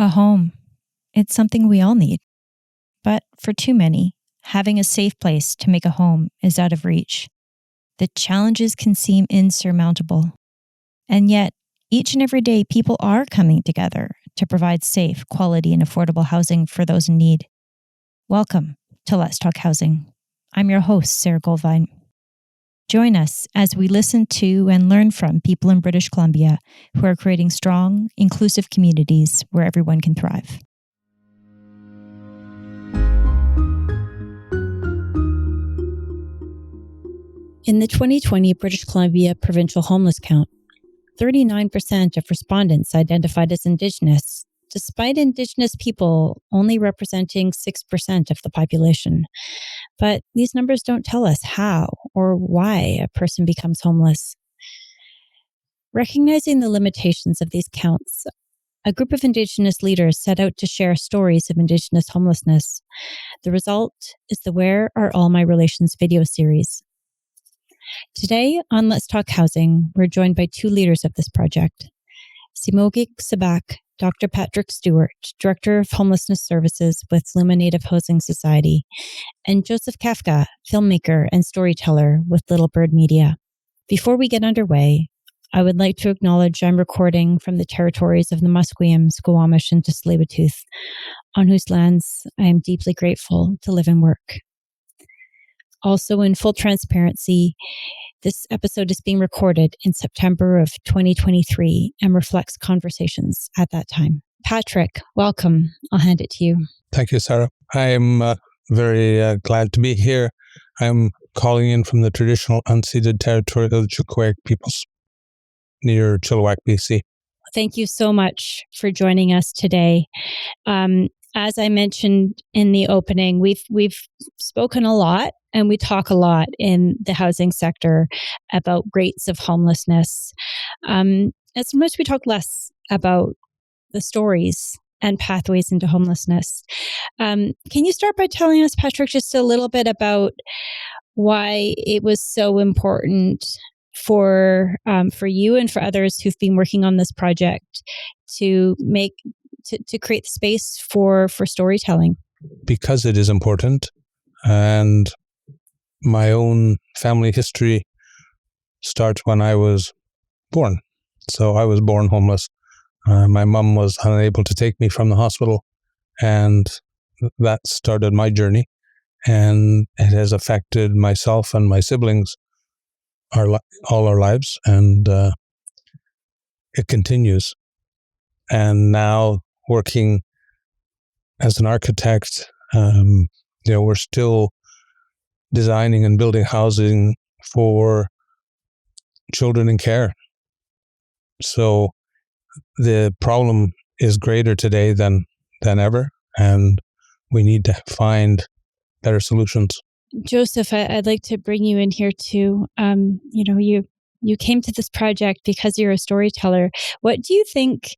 A home. It's something we all need. But for too many, having a safe place to make a home is out of reach. The challenges can seem insurmountable. And yet, each and every day, people are coming together to provide safe, quality, and affordable housing for those in need. Welcome to Let's Talk Housing. I'm your host, Sara Goldvine. Join us as we listen to and learn from people in British Columbia who are creating strong, inclusive communities where everyone can thrive. In the 2020 British Columbia Provincial Homeless Count, 39% of respondents identified as Indigenous, despite Indigenous people only representing 6% of the population. But these numbers don't tell us how or why a person becomes homeless. Recognizing the limitations of these counts, a group of Indigenous leaders set out to share stories of Indigenous homelessness. The result is the Where Are All My Relations video series. Today on Let's Talk Housing, we're joined by two leaders of this project. Simoogit, Dr. Patrick Stewart, Director of Homelessness Services with Luma Native Housing Society, and Joseph Kafka, filmmaker and storyteller with Little Bird Media. Before we get underway, I would like to acknowledge I'm recording from the territories of the Musqueam, Squamish, and Tsleil-Waututh, on whose lands I am deeply grateful to live and work. Also, in full transparency, this episode is being recorded in September of 2023 and reflects conversations at that time. Patrick, welcome. I'll hand it to you. Thank you, Sara. I'm very glad to be here. I'm calling in from the traditional unceded territory of the Chilliwack peoples near Chilliwack, BC. Thank you so much for joining us today. As I mentioned in the opening, we've spoken a lot and we talk a lot in the housing sector about rates of homelessness. As much we talk less about the stories and pathways into homelessness. Can you start by telling us, Patrick, just a little bit about why it was so important for you and for others who've been working on this project to create the space for storytelling? Because it is important, and my own family history starts when I was born. So I was born homeless. My mom was unable to take me from the hospital, and that started my journey. And it has affected myself and my siblings all our lives, and it continues. And now working as an architect, we're still designing and building housing for children in care. So the problem is greater today than ever, and we need to find better solutions. Joseph, I'd like to bring you in here too. You came to this project because you're a storyteller. What do you think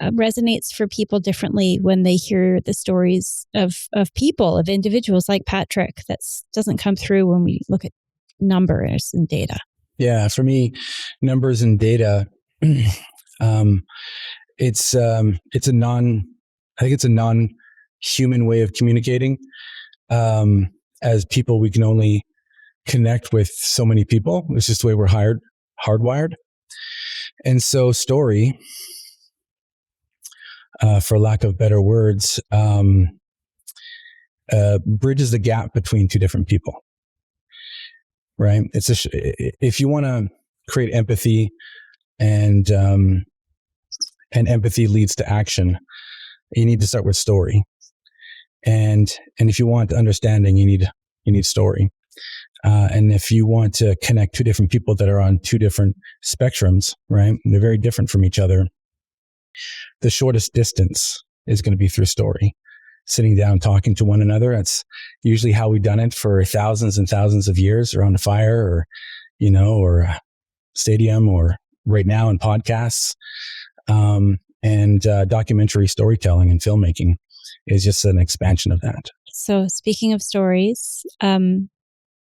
resonates for people differently when they hear the stories of people, of individuals like Patrick, that doesn't come through when we look at numbers and data? Yeah, for me, numbers and data, it's a non-human way of communicating. As people, we can only connect with so many people. It's just the way we're hardwired. And so story, for lack of better words, bridges the gap between two different people, right? If you want to create empathy, and empathy leads to action, you need to start with story. And if you want understanding, you need story. And if you want to connect two different people that are on two different spectrums, right? They're very different from each other. The shortest distance is going to be through story. Sitting down, talking to one another. That's usually how we've done it for thousands and thousands of years around a fire or a stadium, or right now in podcasts. And documentary storytelling and filmmaking is just an expansion of that. So speaking of stories,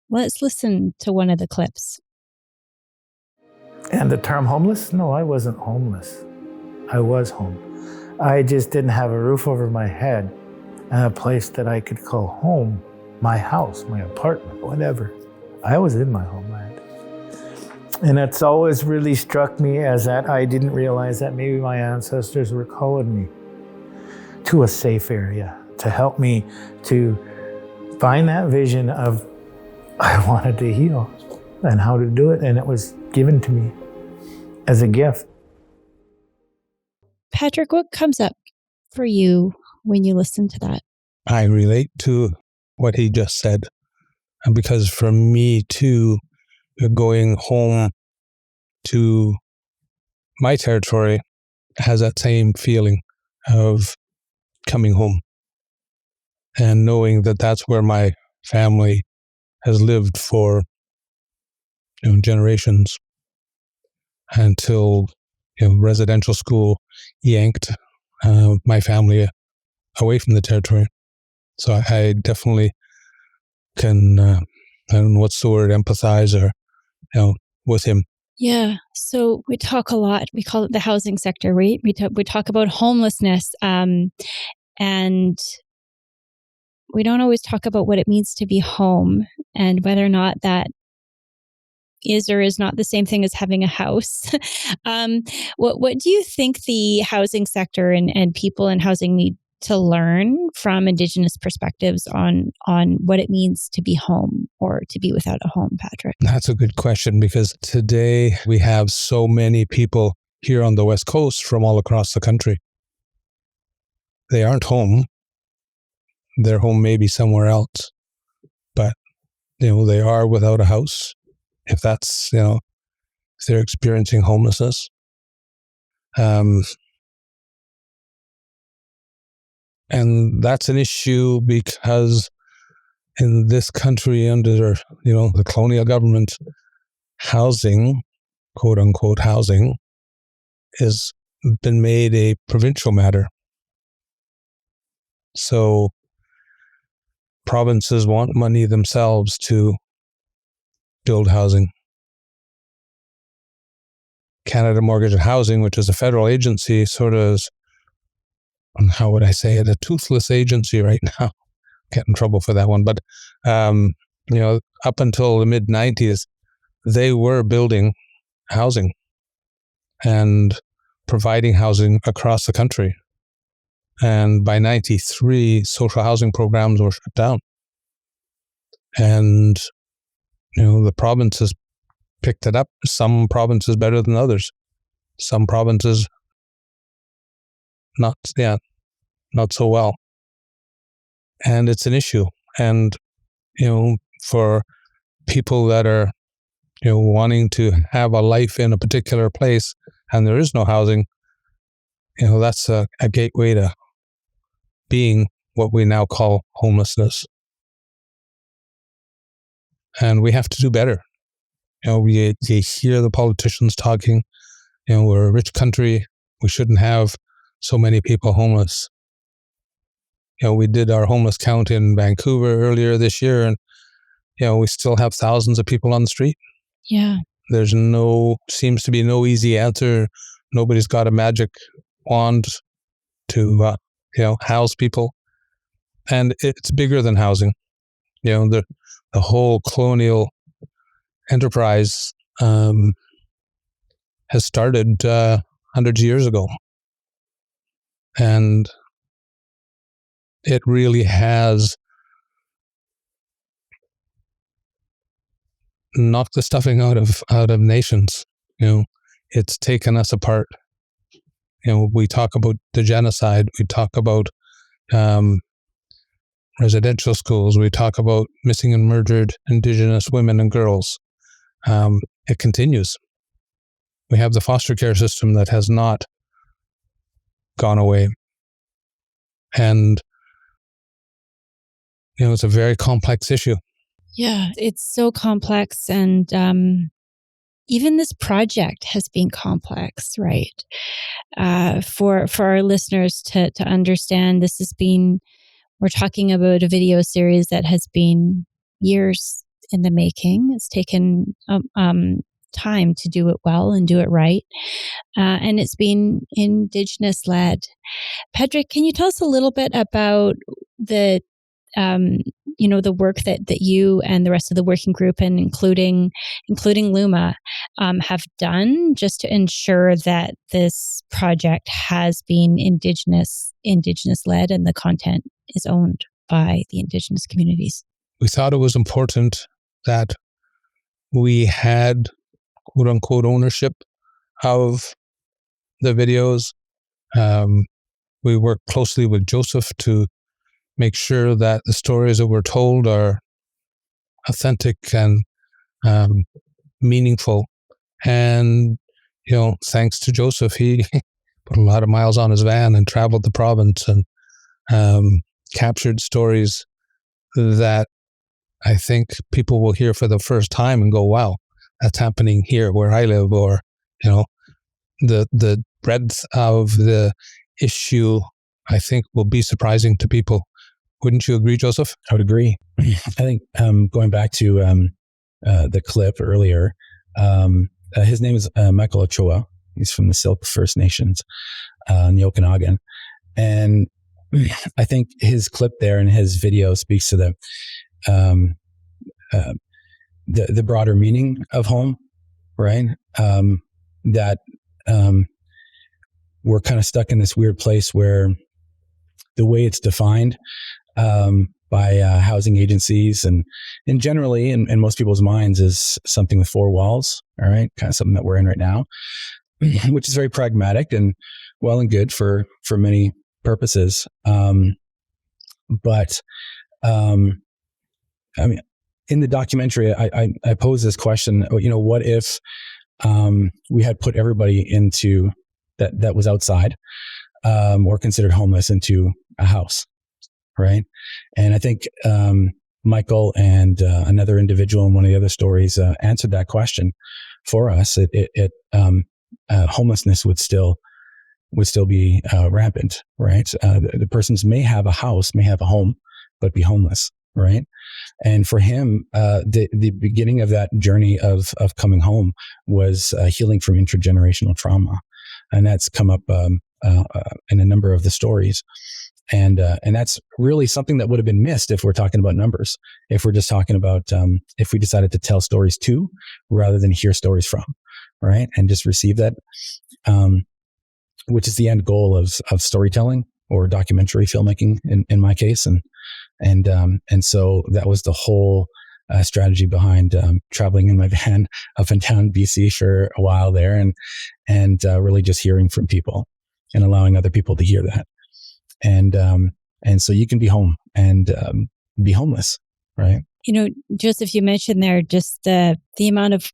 let's listen to one of the clips. And the term homeless? No, I wasn't homeless. I was home. I just didn't have a roof over my head and a place that I could call home, my house, my apartment, whatever. I was in my homeland. And it's always really struck me as that I didn't realize that maybe my ancestors were calling me to a safe area to help me to find that vision of I wanted to heal and how to do it. And it was given to me as a gift. Patrick, what comes up for you when you listen to that? I relate to what he just said. And because for me too, going home to my territory has that same feeling of coming home and knowing that that's where my family has lived for generations until residential school yanked my family away from the territory. So I definitely can, I don't know what's the word, empathize or, with him. Yeah. So we talk a lot. We call it the housing sector, right? We talk about homelessness, and we don't always talk about what it means to be home and whether or not that is or is not the same thing as having a house. What do you think the housing sector and people in housing need to learn from Indigenous perspectives on what it means to be home or to be without a home, Patrick? That's a good question, because today we have so many people here on the West Coast from all across the country. They aren't home. Their home may be somewhere else, but they are without a house. If that's, if they're experiencing homelessness. And that's an issue because in this country under, the colonial government, housing, quote unquote housing, has been made a provincial matter. So provinces want money themselves to build housing. Canada Mortgage and Housing, which is a federal agency, sort of is, how would I say it, a toothless agency right now. Get in trouble for that one. But, up until the mid-90s, they were building housing and providing housing across the country. And by 93, social housing programs were shut down. And, the provinces picked it up. Some provinces better than others. Some provinces not so well. And it's an issue. And, for people that are, wanting to have a life in a particular place and there is no housing, that's a gateway to being what we now call homelessness. And we have to do better. You hear the politicians talking, we're a rich country. We shouldn't have so many people homeless. We did our homeless count in Vancouver earlier this year, and, we still have thousands of people on the street. Yeah. There's seems to be no easy answer. Nobody's got a magic wand to, house people. And it's bigger than housing. The whole colonial enterprise has started hundreds of years ago. And it really has knocked the stuffing out of nations. It's taken us apart. We talk about the genocide. We talk about residential schools. We talk about missing and murdered Indigenous women and girls. It continues. We have the foster care system that has not gone away. And, it's a very complex issue. Yeah, it's so complex. And even this project has been complex, right? For our listeners to understand, we're talking about a video series that has been years in the making. It's taken time to do it well and do it right. And it's been Indigenous-led. Patrick, can you tell us a little bit about the the work that you and the rest of the working group, and including Luma, have done just to ensure that this project has been Indigenous-led and the content is owned by the Indigenous communities? We thought it was important that we had quote unquote ownership of the videos. We worked closely with Joseph to make sure that the stories that we're told are authentic and meaningful. And, thanks to Joseph, he put a lot of miles on his van and traveled the province and captured stories that I think people will hear for the first time and go, wow, that's happening here where I live. Or, the breadth of the issue, I think, will be surprising to people. Wouldn't you agree, Joseph? I would agree. I think going back to the clip earlier, his name is Michael Ochoa. He's from the Silk First Nations in the Okanagan. And I think his clip there and his video speaks to the broader meaning of home, right? That we're kind of stuck in this weird place where the way it's defined by housing agencies and generally in most people's minds is something with four walls, all right? Kind of something that we're in right now, which is very pragmatic and well and good for many purposes. But I mean, in the documentary, I pose this question, what if we had put everybody into that was outside or considered homeless into a house, right? And I think Michael and another individual in one of the other stories answered that question for us. Homelessness would still be rampant, right? The persons may have a house, may have a home, but be homeless, right? And for him, the beginning of that journey of coming home was healing from intergenerational trauma, and that's come up in a number of the stories. And that's really something that would have been missed if we're talking about numbers. If we're just talking about if we decided to tell stories to rather than hear stories from, right? And just receive that, which is the end goal of storytelling or documentary filmmaking in my case. And so that was the whole strategy behind traveling in my van up and down BC for a while there, and really just hearing from people and allowing other people to hear that. And so you can be home and be homeless, right? Joseph, you mentioned there just the amount of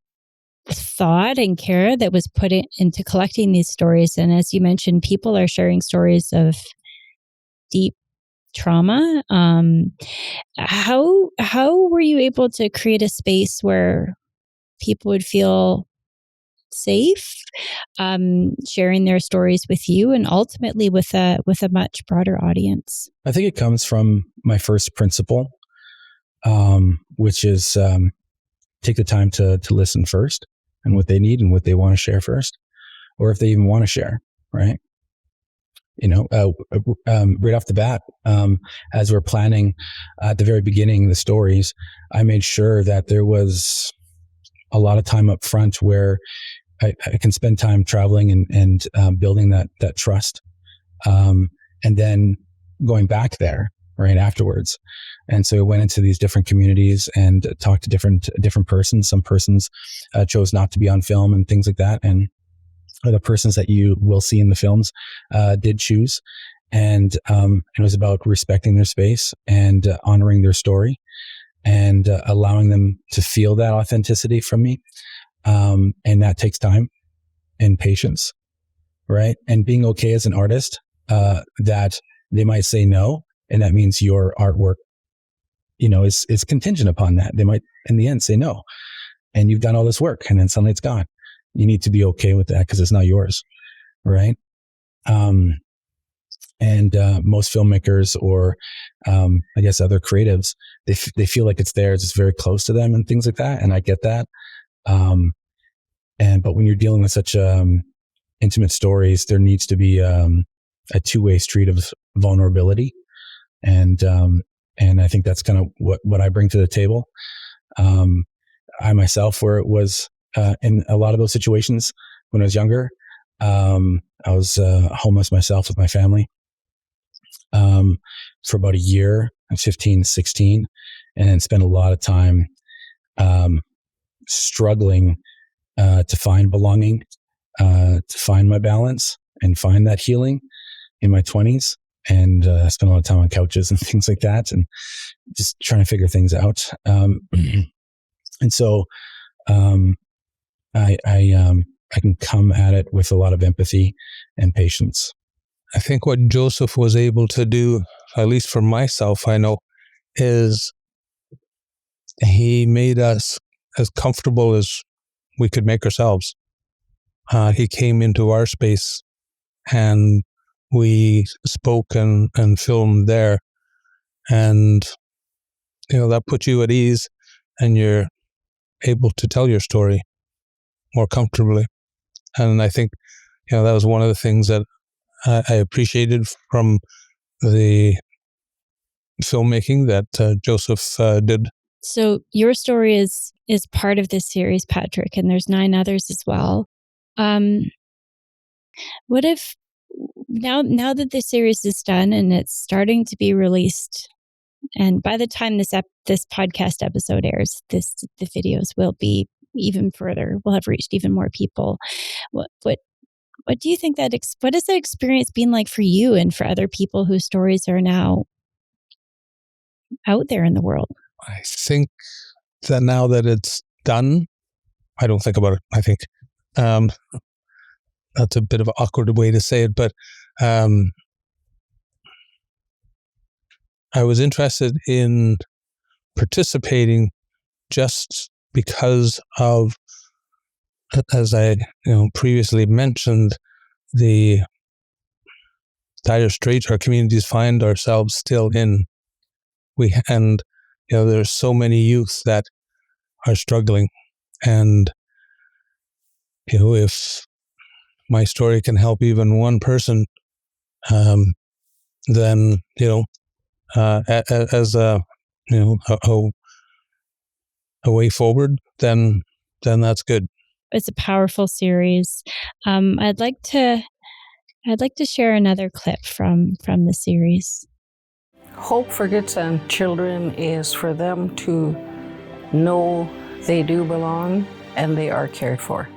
thought and care that was put into collecting these stories. And as you mentioned, people are sharing stories of deep trauma. How were you able to create a space where people would feel safe sharing their stories with you and ultimately with a much broader audience? I think it comes from my first principle, which is take the time to listen first and what they need and what they want to share first, or if they even want to share, right? Right off the bat, as we're planning at the very beginning the stories, I made sure that there was a lot of time up front where I can spend time traveling and building that trust, and then going back there right afterwards. And so I went into these different communities and talked to different persons. Some persons chose not to be on film and things like that, and the persons that you will see in the films did choose. And it was about respecting their space and honoring their story and allowing them to feel that authenticity from me. And that takes time and patience, right? And being okay as an artist, that they might say no, and that means your artwork, is contingent upon that. They might, in the end, say no, and you've done all this work, and then suddenly it's gone. You need to be okay with that because it's not yours, right? And most filmmakers or I guess other creatives, they feel like it's theirs. It's very close to them and things like that. And I get that. But when you're dealing with such intimate stories, there needs to be a two-way street of vulnerability, and I think that's kind of what I bring to the table. I myself was in a lot of those situations when I was younger. I was homeless myself with my family for about a year, 15, 16, and spent a lot of time struggling to find belonging, to find my balance and find that healing in my 20s. And I spent a lot of time on couches and things like that, and just trying to figure things out. And so I can come at it with a lot of empathy and patience. I think what Joseph was able to do, at least for myself, I know, is he made us as comfortable as we could make ourselves. He came into our space and we spoke and filmed there. And, that puts you at ease and you're able to tell your story more comfortably. And I think, that was one of the things that I appreciated from the filmmaking that Joseph did. So your story is part of this series, Patrick, and there's 9 others as well. What if now that this series is done and it's starting to be released, and by the time this podcast episode airs, the videos will be even further. We'll have reached even more people. What do you think what has that experience been like for you and for other people whose stories are now out there in the world? I think that now that it's done, I don't think about it. I think that's a bit of an awkward way to say it, but I was interested in participating just because of, as I previously mentioned, the dire straits our communities find ourselves still in. There's so many youth that are struggling, and if my story can help even one person, then as a way forward, then that's good. It's a powerful series. I'd like to share another clip from the series. Hope for Kids and Children is for them to know they do belong and they are cared for.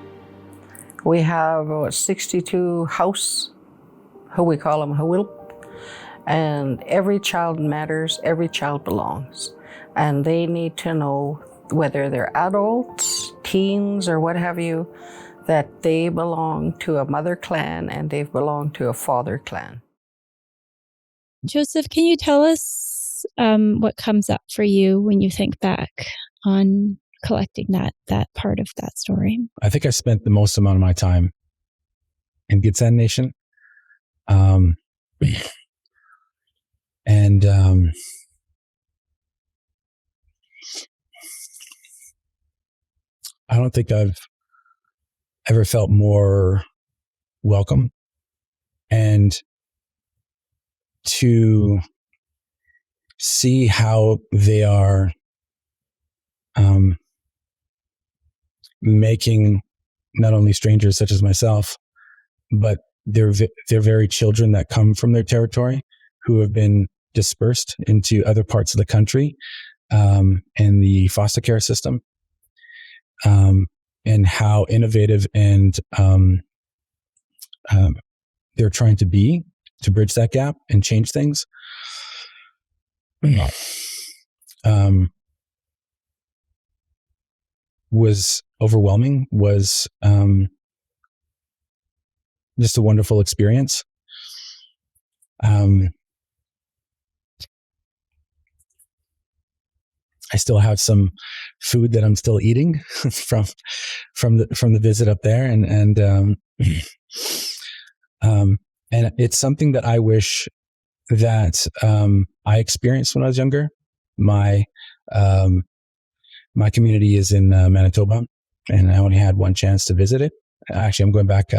We have 62 house, who we call them Hawil, and every child matters, every child belongs. And they need to know, whether they're adults, teens, or what have you, that they belong to a mother clan and they belong to a father clan. Joseph, can you tell us what comes up for you when you think back on collecting that part of that story? I think I spent the most amount of my time in Gitsan Nation. I don't think I've ever felt more welcome, and to see how they are making not only strangers such as myself, but their very children that come from their territory who have been dispersed into other parts of the country and the foster care system, and how innovative and they're trying to be to bridge that gap and change things. Was overwhelming, was just a wonderful experience. I still have some food that I'm still eating from the visit up there, and it's something that I wish that I experienced when I was younger. My community is in Manitoba, and I only had one chance to visit it. Actually, I'm going back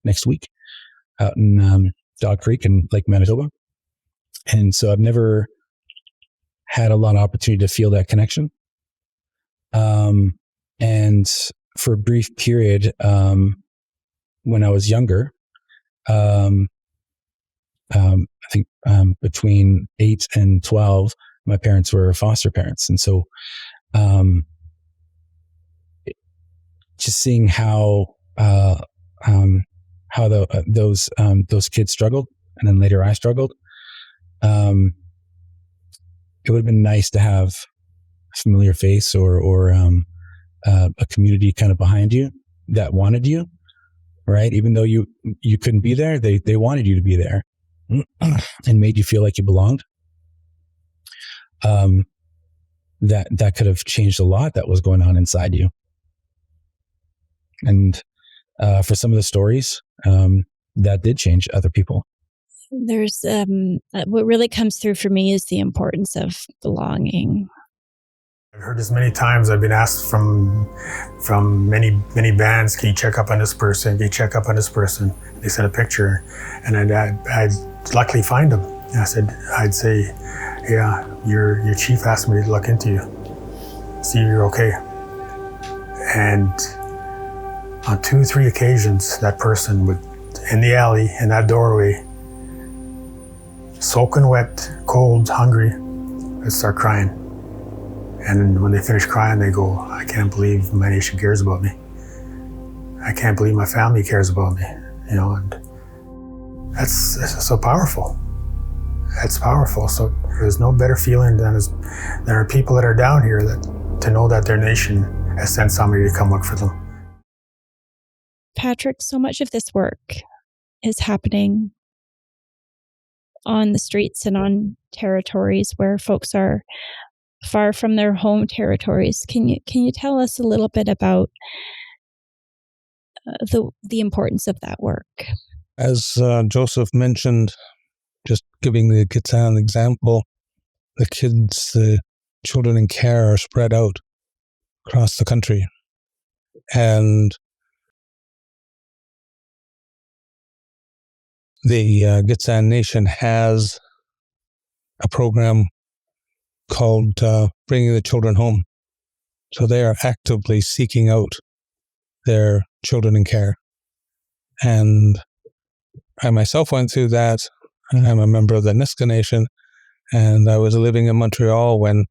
next week out in Dog Creek in Lake Manitoba. And so I've never had a lot of opportunity to feel that connection. And for a brief period, when I was younger, I think between 8 and 12, my parents were foster parents. And so just seeing how those kids struggled, and then later I struggled, it would have been nice to have a familiar face or a community kind of behind you that wanted you, right? Even though you couldn't be there, they wanted you to be there and made you feel like you belonged. That could have changed a lot that was going on inside you. And for some of the stories, that did change other people. There's what really comes through for me is the importance of belonging. I've heard this many times. I've been asked from many bands, can you check up on this person? Can you check up on this person? They sent a picture, and I'd luckily find them. And I'd say, yeah, your chief asked me to look into you, see if you're okay. And on 2-3 occasions, that person would, in the alley, in that doorway, soaking wet, cold, hungry, they'd start crying. And when they finish crying, they go, I can't believe my nation cares about me. I can't believe my family cares about me. And that's so powerful. That's powerful. So there's no better feeling than there are people that are down here that to know that their nation has sent somebody to come look for them. Patrick, so much of this work is happening on the streets and on territories where folks are far from their home territories. Can you tell us a little bit about the importance of that work? As Joseph mentioned, just giving the Gitxsan example, the children in care are spread out across the country. And the Gitxsan Nation has a program called Bringing the Children Home. So they are actively seeking out their children in care. And I myself went through that. I'm a member of the Nisga'a Nation, and I was living in Montreal when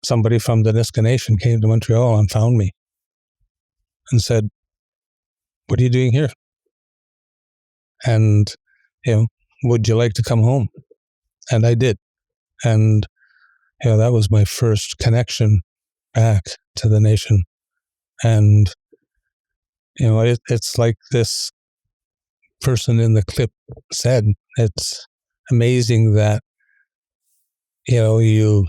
somebody from the Nisga'a Nation came to Montreal and found me and said, what are you doing here? And, would you like to come home? And I did. And, that was my first connection back to the nation. And, it's like this person in the clip said, it's amazing that, you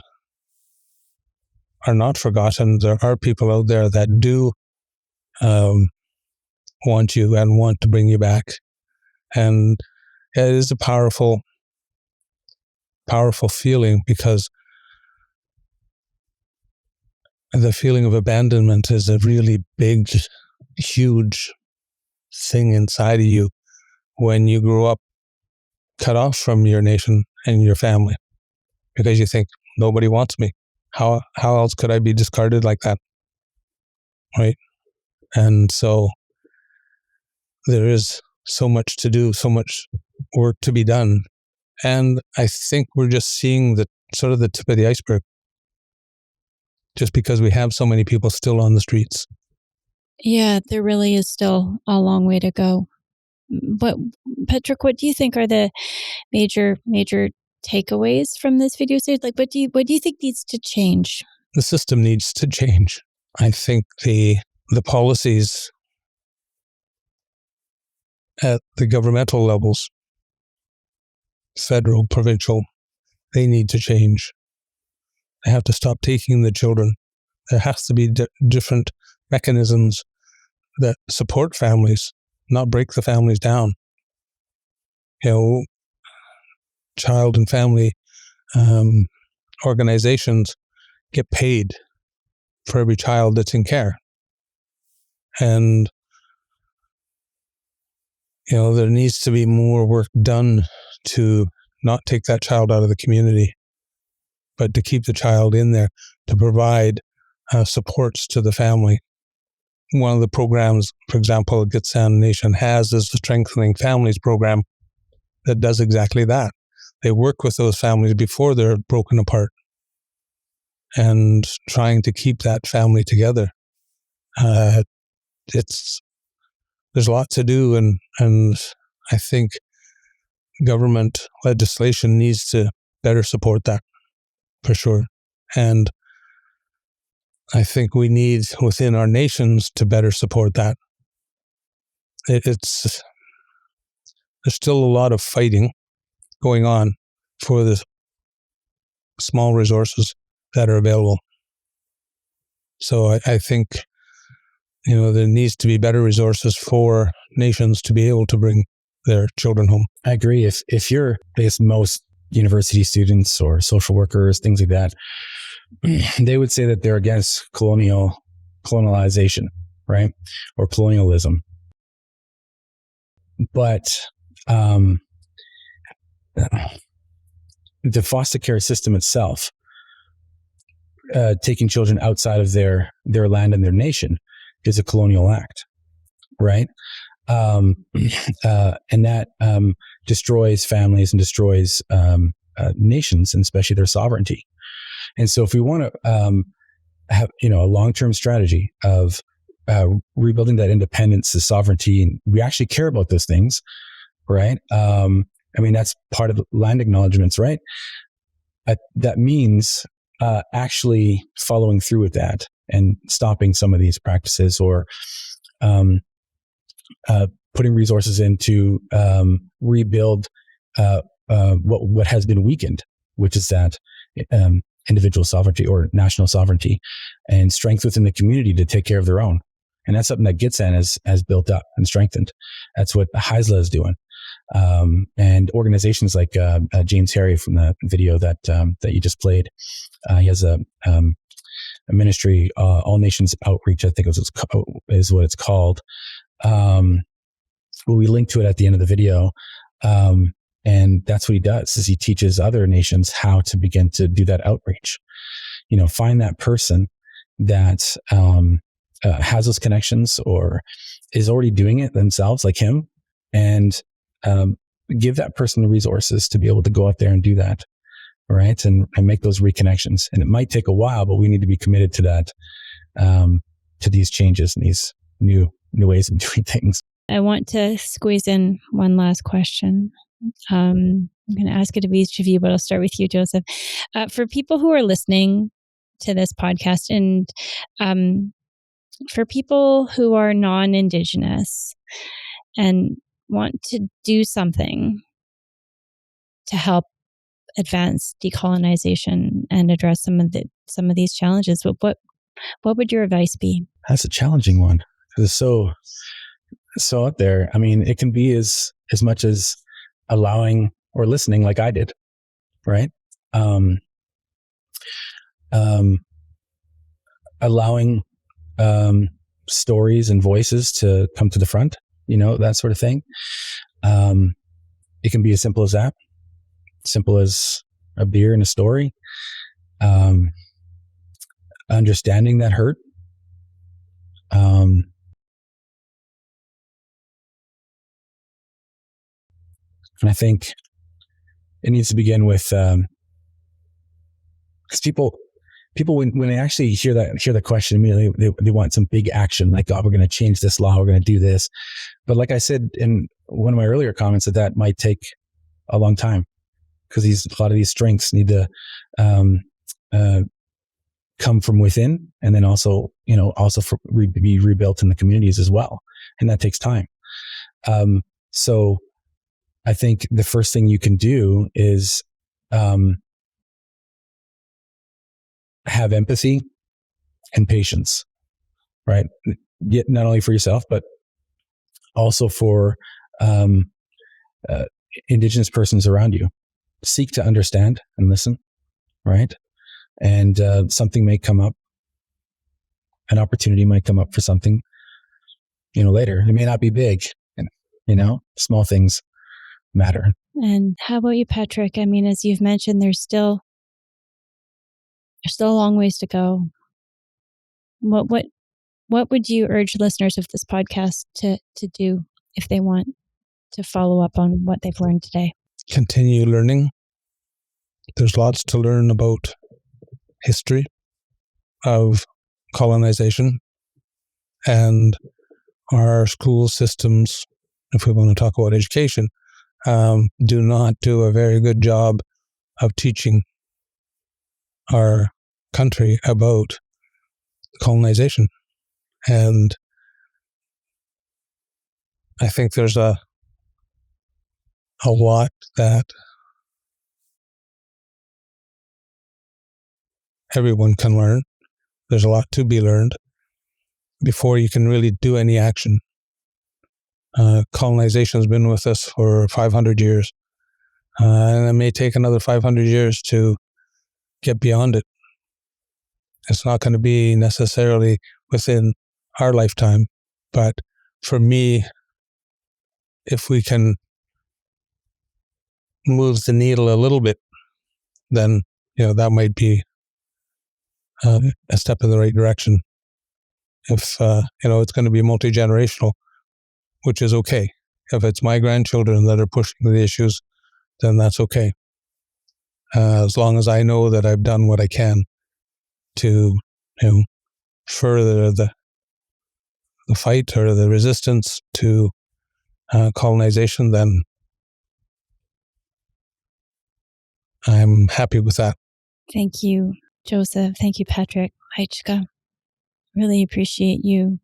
are not forgotten. There are people out there that do want you and want to bring you back. And it is a powerful, powerful feeling, because the feeling of abandonment is a really big, huge thing inside of you when you grow up cut off from your nation and your family, because you think, nobody wants me. How else could I be discarded like that? Right? And so there is so much to do, so much work to be done. And I think we're just seeing the tip of the iceberg, just because we have so many people still on the streets. Yeah, there really is still a long way to go. But Patrick, what do you think are the major takeaways from this video series? Like, what do you think needs to change? The system needs to change. I think the policies at the governmental levels, federal, provincial, they need to change. They have to stop taking the children. There has to be different mechanisms that support families, not break the families down. Child and family organizations get paid for every child that's in care. And, there needs to be more work done to not take that child out of the community, but to keep the child in there, to provide supports to the family. One of the programs, for example, Gitxsan Nation has is the Strengthening Families program that does exactly that. They work with those families before they're broken apart and trying to keep that family together. There's a lot to do, and I think government legislation needs to better support that, for sure. And I think we need within our nations to better support that. There's still a lot of fighting going on for the small resources that are available. So I think, there needs to be better resources for nations to be able to bring their children home. I agree. If you're, I guess, most university students or social workers, things like that, they would say that they're against colonialization, right? Or colonialism. But the foster care system itself, taking children outside of their land and their nation, is a colonial act, right? And that destroys families and destroys nations, and especially their sovereignty. And so if we want to have a long-term strategy of rebuilding that independence, the sovereignty, and we actually care about those things, right? That's part of land acknowledgements, right? That means actually following through with that and stopping some of these practices, or putting resources in to rebuild what has been weakened, which is that individual sovereignty or national sovereignty, and strength within the community to take care of their own. And that's something that Gitxsan has built up and strengthened. That's what Haisla is doing. And organizations like James Harry from the video that you just played, he has a ministry, All Nations Outreach, I think is what it's called. We link to it at the end of the video. And that's what he does, is he teaches other nations how to begin to do that outreach. Find that person that has those connections or is already doing it themselves, like him, and give that person the resources to be able to go out there and do that, right? And make those reconnections. And it might take a while, but we need to be committed to that, to these changes and these new ways of doing things. I want to squeeze in one last question. I'm going to ask it of each of you, but I'll start with you, Joseph. For people who are listening to this podcast, and for people who are non-Indigenous and want to do something to help advance decolonization and address some of these challenges, what would your advice be? That's a challenging one. It's so out there. It can be as much as allowing or listening, like I did, right? Allowing stories and voices to come to the front, that sort of thing. It can be as simple as that, simple as a beer and a story. Understanding that hurt. And I think it needs to begin with, because people when they actually hear the question immediately, they want some big action, like, oh, we're going to change this law, we're going to do this. But like I said in one of my earlier comments, that might take a long time, because a lot of these strengths need to come from within, and then also be rebuilt in the communities as well, and that takes time. So I think the first thing you can do is have empathy and patience, right? Yet not only for yourself, but also for Indigenous persons around you. Seek to understand and listen, right? And something may come up, an opportunity might come up for something, later. It may not be big, small things matter. And how about you, Patrick? I mean, as you've mentioned, there's still a long ways to go. What would you urge listeners of this podcast to do if they want to follow up on what they've learned today? Continue learning. There's lots to learn about history of colonization, and our school systems, if we want to talk about education, do not do a very good job of teaching our country about colonization. And I think there's a lot that everyone can learn. There's a lot to be learned before you can really do any action. Colonization has been with us for 500 years, and it may take another 500 years to get beyond it. It's not going to be necessarily within our lifetime, but for me, if we can move the needle a little bit, then that might be a step in the right direction. If it's going to be multi-generational, which is okay. If it's my grandchildren that are pushing the issues, then that's okay. As long as I know that I've done what I can to further the fight or the resistance to colonization, then I'm happy with that. Thank you, Joseph. Thank you, Patrick. Aichka. Really appreciate you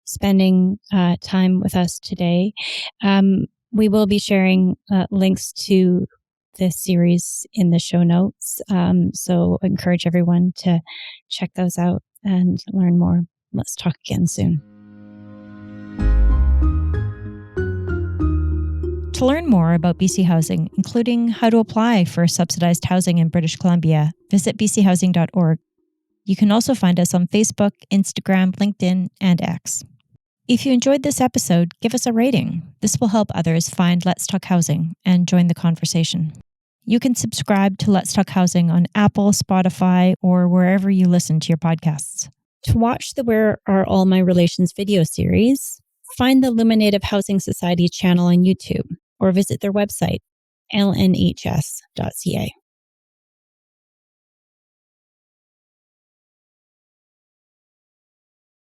spending time with us today. We will be sharing links to this series in the show notes. So I encourage everyone to check those out and learn more. Let's talk again soon. To learn more about BC Housing, including how to apply for subsidized housing in British Columbia, visit bchousing.org. You can also find us on Facebook, Instagram, LinkedIn, and X. If you enjoyed this episode, give us a rating. This will help others find Let's Talk Housing and join the conversation. You can subscribe to Let's Talk Housing on Apple, Spotify, or wherever you listen to your podcasts. To watch the Where Are All My Relations video series, find the Luminative Housing Society channel on YouTube or visit their website, lnhs.ca.